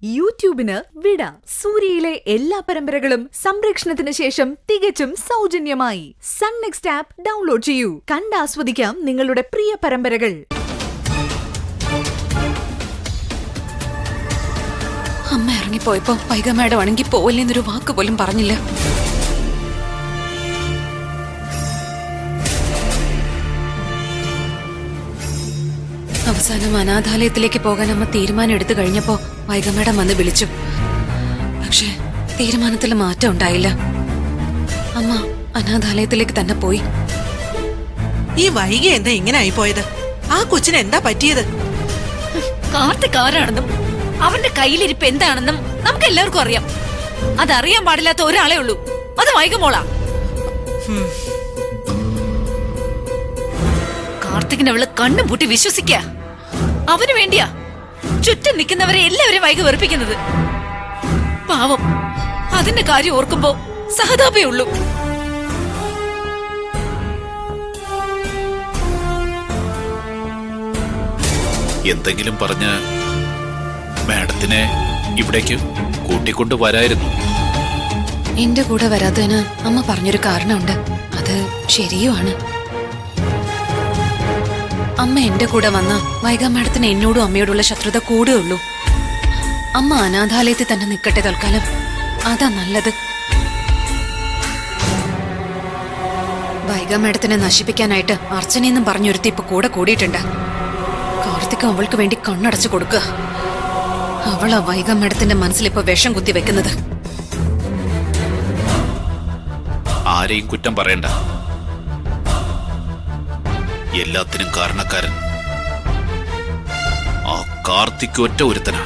യൂട്യൂബിന് വിട. സൂര്യയിലെ എല്ലാ പരമ്പരകളും സംരക്ഷണത്തിന് ശേഷം തികച്ചും സൗജന്യമായി സൺ നെക്സ്റ്റ് ആപ്പ് ഡൗൺലോഡ് ചെയ്യൂ. കണ്ടാസ്വദിക്കാം നിങ്ങളുടെ പ്രിയ പരമ്പരകൾ. അമ്മ ഇറങ്ങിപ്പോയപ്പോ വൈഗ മാഡം ആണെങ്കിൽ പോവില്ലെന്നൊരു വാക്ക് പോലും പറഞ്ഞില്ല. അവസാനം അനാഥാലയത്തിലേക്ക് പോകാൻ അമ്മ തീരുമാനം എടുത്തു കഴിഞ്ഞപ്പോ വൈഗ മാഡം വന്ന് വിളിച്ചു. പക്ഷെ തീരുമാനത്തിൽ മാറ്റം ഉണ്ടായില്ല. അമ്മ അനാഥാലയത്തിലേക്ക് തന്നെ പോയി. ഈ വൈകി എന്താ ഇങ്ങനെ ആയിപ്പോയത്? ആ കൊച്ചിന് എന്താ പറ്റിയത്? കാർത്തിക് ആരാണെന്നും അവന്റെ കയ്യിലിരിപ്പ് എന്താണെന്നും നമുക്ക് എല്ലാവർക്കും അറിയാം. അതറിയാൻ പാടില്ലാത്ത ഒരാളെ ഉള്ളൂ, അത് വൈകമോളാ. കാർത്തികിനെ അവള് കണ്ണും പൂട്ടി വിശ്വസിക്ക. അവന് വേണ്ടിയാ ചുറ്റും നിൽക്കുന്നവരെ എല്ലാവരും വൈകി വെറുപ്പിക്കുന്നത്. പാവം, അതിന്റെ കാര്യം ഓർക്കുമ്പോ സഹതാപേ ഉള്ളൂ. എന്തെങ്കിലും പറഞ്ഞ് മാഡത്തിനെ ഇവിടേക്ക് കൂട്ടിക്കൊണ്ടു വരായിരുന്നു. എന്റെ കൂടെ വരാത്തതിന് അമ്മ പറഞ്ഞൊരു കാരണമുണ്ട്. അത് ശരിയുമാണ്. അമ്മ എന്റെ കൂടെ വന്ന വൈഗ മാഡത്തിന് എന്നോടും അമ്മയോടുള്ള ശത്രുത കൂടുകയുള്ളൂ. അമ്മ അനാഥാലയത്തിൽ തന്നെ നിൽക്കട്ടെ തൽക്കാലം, അതാ നല്ലത്. വൈഗ മാഡത്തിനെ നശിപ്പിക്കാനായിട്ട് അർച്ചനയെന്നും പറഞ്ഞൊരുത്തി ഇപ്പൊ കൂടെ കൂടിയിട്ടുണ്ട്. കാർത്തിക് അവൾക്ക് വേണ്ടി കണ്ണടച്ചു കൊടുക്കുക. അവളാ വൈഗ മാഡത്തിന്റെ മനസ്സിലിപ്പോ വിഷം കുത്തി വെക്കുന്നത്. ആരെയും കുറ്റം പറയണ്ട. എല്ലാത്തിനും കാരണക്കാരൻ ആ കാർത്തിക് ഒറ്റ ഒരുത്തനാ.